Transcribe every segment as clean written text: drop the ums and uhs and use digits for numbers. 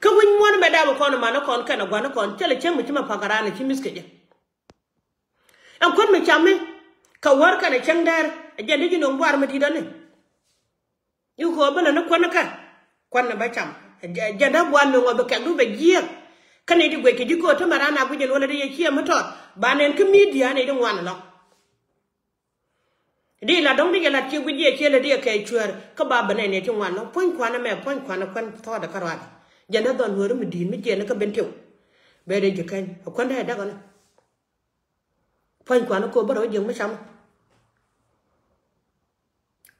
ka win one madam con mana con kana gwana con tele chemu chima pagarana chimiskeje an kon me chamme ka war kana changdar ajende ji no war mati dane yu ko bala na kwana ka kwana ba cham janda bwan me ngobe ka du be giya kane di gwe ki di ko to marana bu je wala de ye mato banen ke media ne di wana no di la dong di la ci guje ci la di kay chuer ka ba bane ne ci wana pon kwana me pon kwana kwan to da karwa janda don woro mi di mi je na ka bentew be de je kan ko nda da gona pon kwana ko baro je mu cham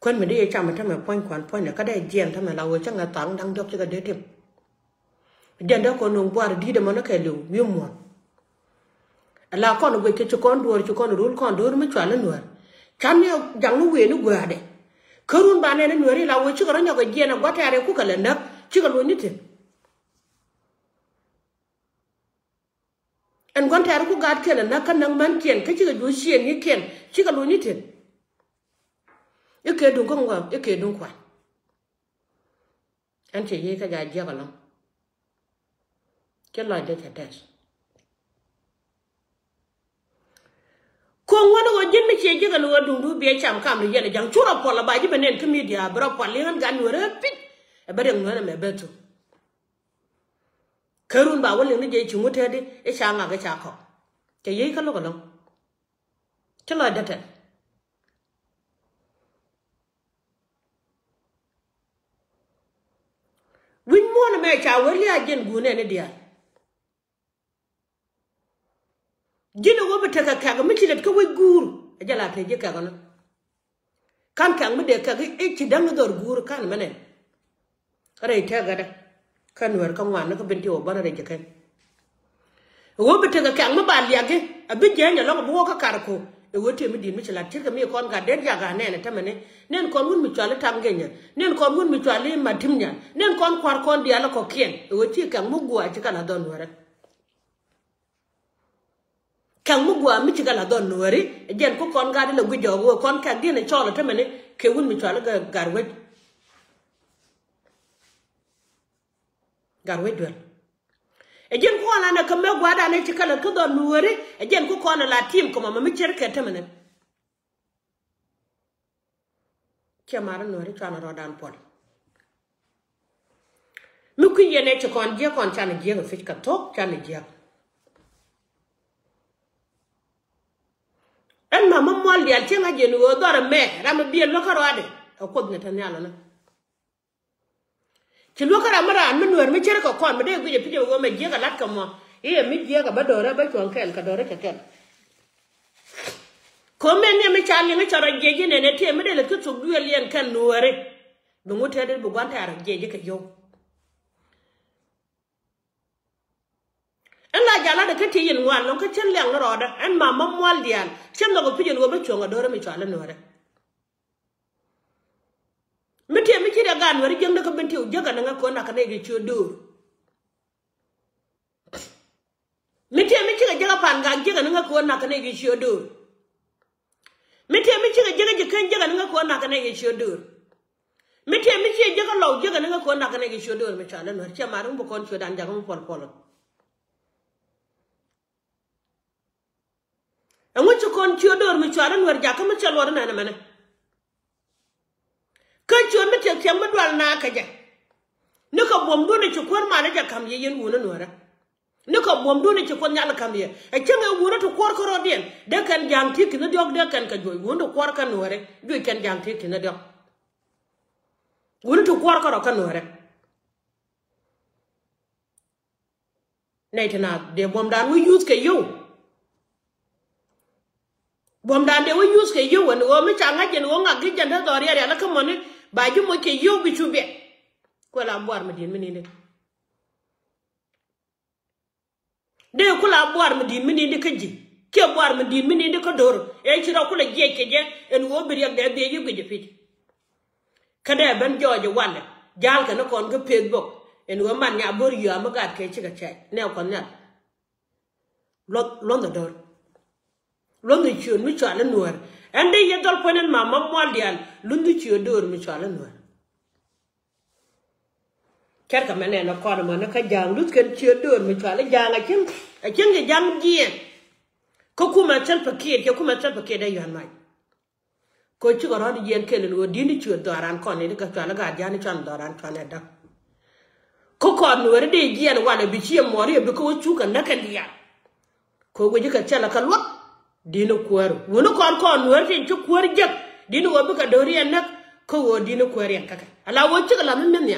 kwan mi di cham ta me pon kwan pon ka da je ta me la wo changa tang dang dok ci ga de tem janda ko no boar di de mo na kay lu wi mo la ko no gwe ke ci kon rul kon dur mi chwa la nuar kan yo jang lu we nu gwa de karun ba ne nuari la wo ci ko nya ko je na gwatare ku kala nak ci ga lo nite en gwatare ku gat kala nak kan nang man kien ka ci ga do sien ni kien ci ga lo nite e ke dun ko ngwa e ke dun kwa an ce yi ka ja je ga lo ke la de tes ko ngwana wo jin mi che jiga lo dundu be cham kam ri yele jang chura pola ba ji benen ke media bra pali han gan wore pit e bare ngwana me beto karun ba wole ni je chi mutade e changa ga cha ko ke yi ka lo ko lo ke la data win mo na me cha wole a jin gune ne dia jino wo bata ka mi cilet ko way gur jala te je ka gona kan kan mi de ka e ci dang dor gur kan manen re te ga da kan wer kan wan ko benti o bana re je kan wo bata ka mi ba liage abi je nya lo bo ka kar ko e wote mi di mi cilat tir ka mi kon ga der ja ga ne ta mane nen kon won mi chale tam genya nen kon won mi chale matim nya nen kon kwar kon di ala ko kien e wote kan mu gwa ci kana don wara kan mu gwa mi ci gala don wari jen ko kon ga de la gujo wo kon ka di ne chola te mene ke wun mi chola garwe dwel e jen ko ala na ka me gwa da ne ci kala ko don wari e jen ko kon la tim ko ma mi cerke te mene ke mara no ri chana rodan pol mi ku yene ci kon je kon chana je ko fit ka tok chana je en mama mol dial ci nga jenu wo dora me ram biel lo karode ko ne tan yalla na ci lo kara mara an nuwer mi cere ko kon me de guje pije wo me je ga lat ka mo e mi je ga badora ba ton kel ka dore ka kel ko men ne mi chali mi chara jeje ne te me de le ku duel yen kan nuwere bu mutede bu gwanta ara jeje ka yo en la jala de kati yin wan lon ka chen leng no roda en mama mol dial chen no ko pije wo be chonga dore mi chala nuwere mete mi kire gan wari jeng ko benti u jaga nga ko na ka ne ge chodur mete mi kire jaga pan ga jaga nga ko na ka ne ge chodur mete mi kire jaga je kan jaga nga ko na ka ne ge chodur mete mi kire jaga law jaga nga ko na ka ne ge chodur mi chala no che marum bu kon chodan jaga mo pol pol en wuce kon chodur mi chala no jaga mi chala wona na mena kan ciwon mi tek tem dwal na ka ja ni ko bom do ne ci kon ma na ja kam ye yen wona nora ni ko bom do ne ci kon nyal kam ye e cenga wona to kor koro den de kan jam tik na dog de kan ka joy wona kor kan nore joy kan jam tik na dog wona to kor koro kan nore nay tana de bom dan we use ke yo bom dan de we use ke yo wona o mi changa jen wo ngak gi janda do ri ala ka moni ba ju mo ke yo bi chube ko la mboar mi din mi ni de ko la mboar mi din mi ni ka ji ke mboar mi din mi ni ko dor e ci ro ko la je ke je en wo bi yak de be yu gi fit kada ban joje wala jal ka no kon ga peg bok en wo man nya bor yu am ga ke ci ga chay ne kon nya lon da dor lon di cion mi chala nuar ande ye dol ponen mama mol dial lon di cion dor mi chala nuar chắc cả mấy này nó còn mà nó cái giang lúc cái chưa đường mình chọn lấy giang ở chân cái giang gì có khu mà chân phải kia cái khu mà chân phải kia đây hoàn mày có chứ có đó đi yên kia là đi đi chuyển tòa ran còn này cái chọn là gạt giang đi chọn tòa ran chọn này đó có còn nữa đi yên qua là bị chiêm mỏ đi bị có chú cả nó cái gì à có cái gì cái chân là cái lót đi nó quơ nó còn nữa thì chú quơ đi đi nó bị cái đồ riêng nó có đi nó quơ riêng cái là vô chứ cái làm nên nhỉ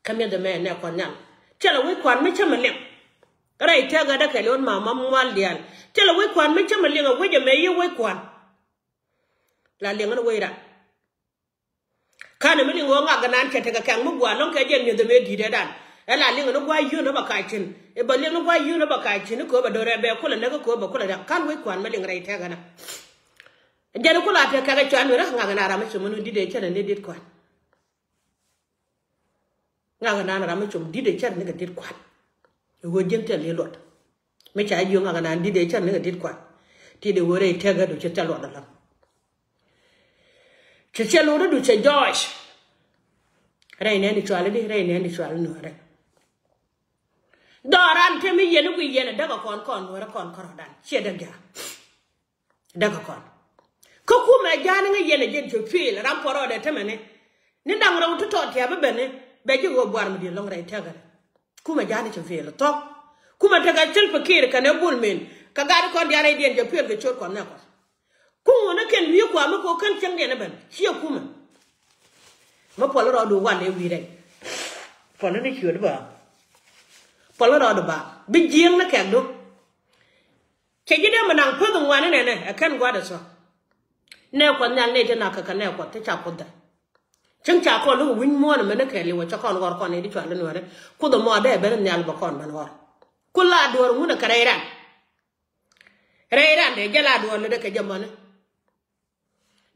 kami da me ne ko nyal chala we kwan me chama lem rai ta ga da kai lon mama mwal dial chala we kwan me chama lem we je me ye we kwan la lem no we ra kana me lingo nga ga nan chete ga kan mu gwa lon ka je ni da me di de dan la lem no gwa yu no ba ka chin e ba lem no gwa yu no ba ka chin ko ba do re be ko la ne ko ba ko la da kan we kwan me ling rai ta ga na je ko la ta ka ga chan we ra nga ga na ra me chumu di de chana ne dit kwan nga na ra me chum di de chan ne ga dit kwan wo jente le lot me cha yu nga na di de chan ne ga dit kwan ti de wo re te ga do cha lot da la cha lo do cha Josh re ne ni chwale di re ne ni chwale no re doran te mi yenu ku yena daga kon no ra kon dan che daga kon ko ku me jani nga yena jen cho fil ram poro de temene ni dang raw to te ba bene be ji go bwar mi di long ray taga kuma jani cho fil to kuma taga tel fakir kan e bul men ka gar ko diare dien je fil be chor kon na ko ku wona ken wi ko ma ko kan chang de na ben chi kuma ma polo ro do wan e wi re polo ni chur ba polo ro do ba bi jing na ken do che ji de manang pho dong wan ne ne kan gwa da so ne ko nyal ne te na ka ne ko te cha ko da chang cha ko lu win mo na me ne ke li wa cha kon gor kon ne di chwa le no re ku do mo de be ne nyal ba kon man wor ku la do mu na ka re ran de jala do le de ke jamane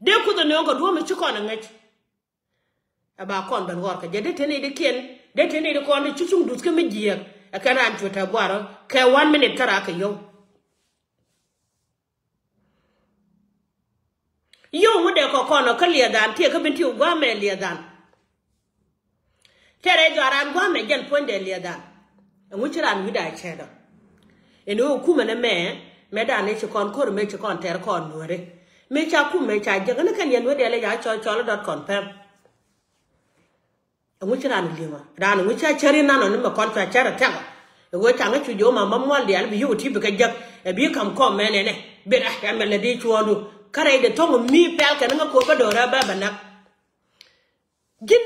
de ku do ne ko do me chi kon ngach aba kon ban wor ka je de te ne de ken de te ne de kon de chu chung du ke me jiya ka ran chu ta bwaro ke 1 minute tara ka yo yo mu de ko kono ka lia dan tie ka bin ti gwa me lia dan tere jaran gwa me gen ponde lia dan mu chiran wi da chedo eno ku me ne me da ne chi kon ko me chi kon ter kon no re me cha ku me cha je kan yen we de le ya cho.com mu chiran li ma ran mu cha cheri na no me kon cha chera ta wo cha nga chu jo ma mamwal de al bi yu ti bi ka jak e bi kam ko me ne bi da ya me le di chuodu kare de tongo mi pel kan nga ko ba do ra ba bana jin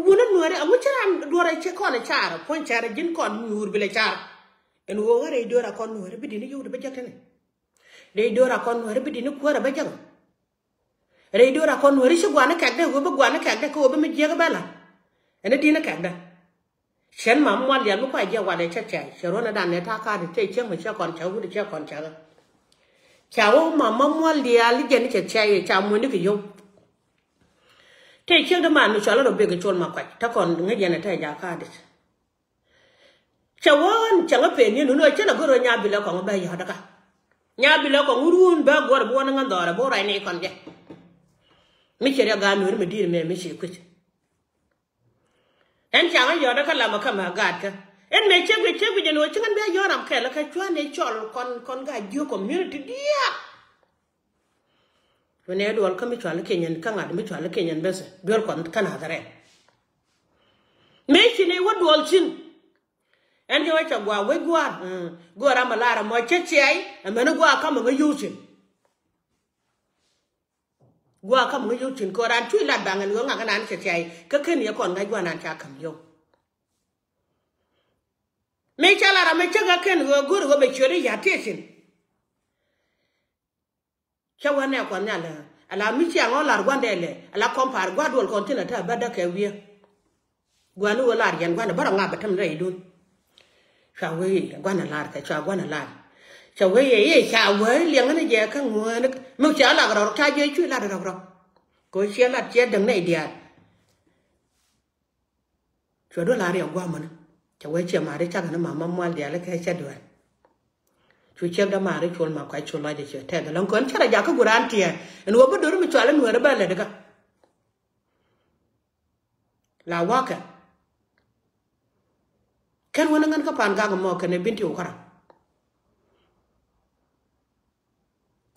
wona nuore amu charan do ra che ko na chara pon chara jin kon nuur bi le chara en wo gare do ra kon nuore bi dini yu de ba jakene de do ra kon nuore bi dini ko ra ba jang re do ra kon nuore shi gwana ka de go ba gwana ka de ko ba mi je ga bala ene dina ka da shen ma mo ya mu kwa je wa de cha cha shero na dan ne ta ka de che che mo cha kon cha wu de cha kon cha ga cháu mà mong muốn lia lý dân cái chạy cháu muốn được cái dùng thế trước đó mà nó cho nó được cái chôn mà quậy ta còn nghe dân này thay giá cả đấy cháu chẳng có tiền như nó nói chứ là cái nhà bị là còn bây giờ đó cả nhà bị là còn uốn ba gọi bố nó ngon đó bố rai này còn vậy mấy chị ra gan nữa mà đi mà mấy chị quýt em chẳng có giờ đó cả làm mà cầm mà gạt cả em mấy chiếc cái nói chứ anh bây giờ làm cái là cái chuyện này cho con gái yêu community dia when they do come to the Kenyan kanga me to the Kenyan bese dual kon kana dare me chine wo dual chin en yo cha gwa we gwa ra malara mo chechai e me no gwa kama ga yuchin gwa kama ga yuchin ko ran chui la bangan ngo nga nan chechai ka ken ya kon ga gwa nan cha kam yo me chala ra me chaga ken go guru go be chori ya tesin chawa ne kwa nyala ala mi cha ngo lar gwandele ala kompar gwadol kontina ta bada ka wiya gwanu wala yan gwana bara nga batam rai dun chawe gwana lar ka cha gwana lar chawe ye chawe liang ne je ka ngwa ne mu cha la ro ta je chu la ro ko che la che dang nei dia cho do la ri gwa man cháu ấy chia mà đấy chắc là nó mà mua để lấy cái chết rồi chú chết đó mà đấy chôn mà quay chôn lại để chơi thế là con chắc là giá có guran tiền nó bắt đầu mình chọn lên người đó bao giờ được là quá cả kan wona ngan ka pan ga mo kan binti o kara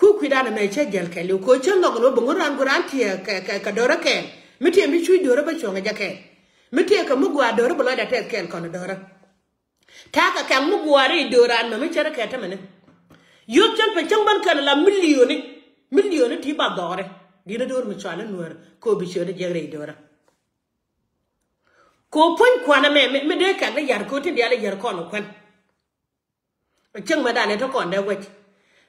ku kwida na me che gel ke lu ko chen no no bungu ran guran tie ka dora ken miti mi chui dora ba chonga jake miti ka mugwa dora bula da tek ken kon dora taka kan mugwa ri dora na mi chere ka ta mene yo chen pe chang ban kan la milioni ti ba dore dina dor mi chala nuer ko bi chere jere dora ko pon kwana me de kan yar ko ti dia yar kon kwan chang ma da ne to kon da wet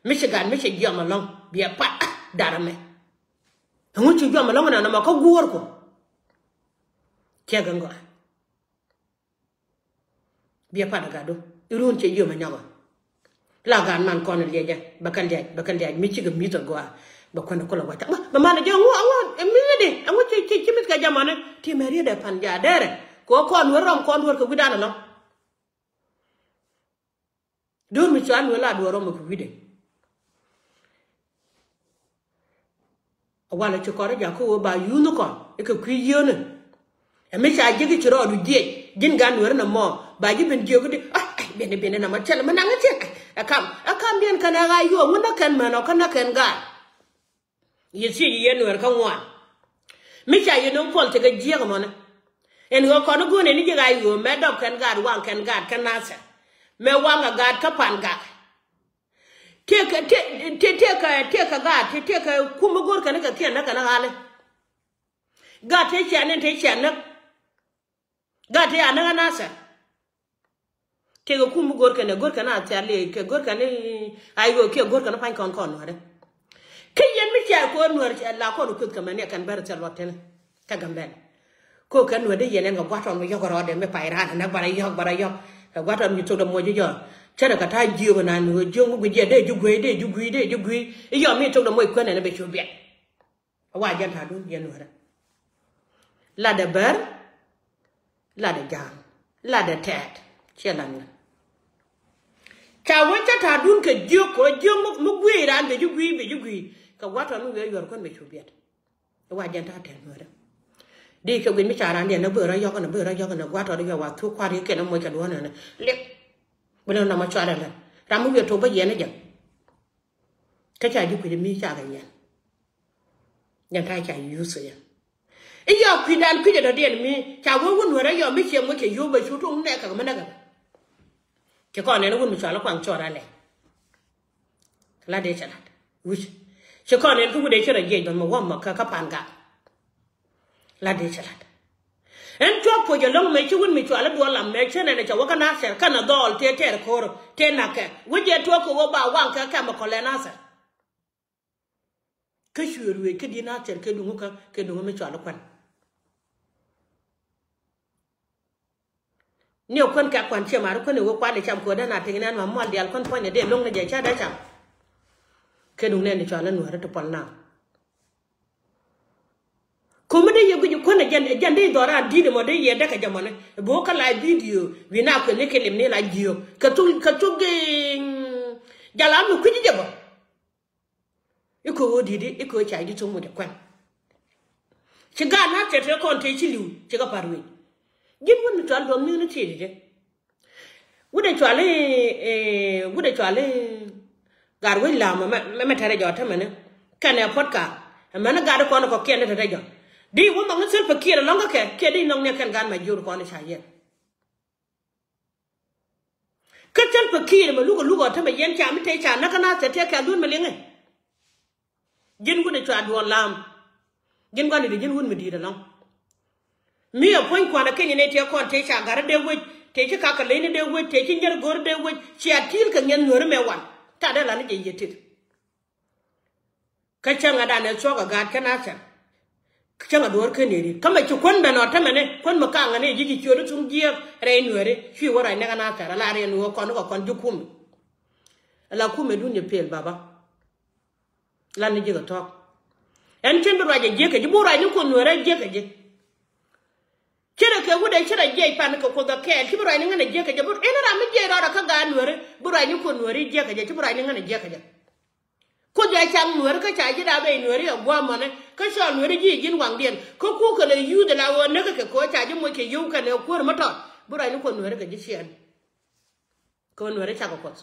Michigan Michigan malong bia pat darame ngu chu jom malong na ma ko guor ko chegango bia pat ga do irun che yoma nyago la gan man kon leja bakal dia Michigan mi to go ba kon ko la wata ba man je ngu mi de ngu che mit ka jamane ti meri de pan ja dere ko kon worom kon wor ko gudana lo do mi chan wala do rom ko wide wala ci ko ja ko ba yunu ko e ko kuyone e me cha jigi ci ro du die jin gan wer na mo ba ji ben jego de ben na ma tel ma na ngati akam bien kana ga yo ngona kan ma no kana kan ga yesi yen wer kan wa me cha yeno pol te ga jego mo na en go ko no gone ni ga yo me do kan ga wan kan ga kan na sa me wanga ga ka pan ga teka kuma gor kana ka kiyan kana hale ga te chanen ga te ana nasa teka kuma gor kana tale ke gor kana ayo ke gor kana pan kon hare kiyen mi cha ko nuar la ko no kut kamane kan bar tar watene ka gamben ko kan wade yenen ga gwaton mi yogoro de me paira na bara yo gwaton mi to do mojo jo chara ka ta jiyo na no jongu gwe de jugui yo mi to do moy kwane na be chobia wa jan ta dun yen wara la de ber la de jang la de tet chelan cha won ta dun ka jiyo ko jongu mu gwe ran be jugui ka wato no we yor kon be chobia wa jan ta ten wara di ka gwe mi cha ran de na be ra yo na wato do yo wa tu kwari ke na moy ka do na le beno na ma chara la ramu yo to ba yene jam ka cha ji ku mi cha ga yan ta cha yu so ya e yo ku da den mi cha wo won wora yo mi che mo ke yo ba chu to ne ka ma na ga ke ko ne no won mi cha la kwang chora le la de cha la wi che ko ne ku de chara je don mo wa ma ka pan ga la de cha la en to po je long me chuun mi chwala do la me chene ne chawa kana ser kana dol te ko te na ke wuje to ko wo ba wan ka ma ko le na sa ke shuru ke dina ter ke dungu ka ke dungu mi chwala kwan ni o kwan ka kwan che ma ko ne wo kwa le cham ko da na te nan ma mol dial kon ponya de long ne je cha da cham ke dungu ne chwala no ra to pon na kuma de yegu ko na jande dora di de mo de ye da ka jamane bo ka la video wi na ko ne kelim ne la jiyo ka tu ge jala mu ku ji jabo iko wodi de iko cha ji to mo de kwan chiga na te ko te chi liu chiga parwe gin won to do mi ne ti de wude chwale garwe la ma tare jota mane kana potka mana ga ko ko kene te de di wo ma ngal pa kira longa ke di nong ne kan gan ma jur ko ne chaye ka tel pa kira ma lugo ta ma yen cha mi te cha na kana te ka dun ma lenge jin gu de cha do lam jin ko ni de jin won mi di da long mi ya pon ko na ken ne te ko te cha gar de wo te chi ka ka le ne de wo te chi nyer gor de wo chi atil ka nyen nor me wan ta da la ne je yetit ka cha nga da ne so ga kana cha changa dor keneri kama ci kon beno tamane kon mo kanga ne jigi ci odo tum gier re nuere fi wora ne kana tara la re no kon jukum la kume dunye pel baba la ne jiga tok en tembe raje jeke ji bura ni ko nuere jeke je kire ke wude kire je pan ko da ke ki bura ni ngane jeke je bur ina ra mi je ra ka ga nuere bura ni ko nuere jeke je bura ni ngane jeke je ko ja chang nuer ka cha ji da be nuer ya gwa mane ka sha nuer ji jin wang dien ko ku ka le yu de la wo ne ka ko cha ji mo ke yu ka ne ko ma to bura ni ko nuer ka ji shen ko no re chako kot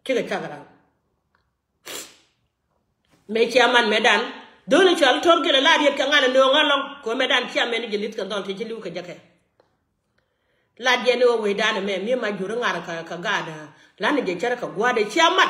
kiga chagara me chairman medan dole chal torge la ladi ka ngala no ngalong ko medan chairman jelit kan don te jili ka jake ladi ne we dan me mi ma juru ngara ka gada lani je chara ka gwade chairman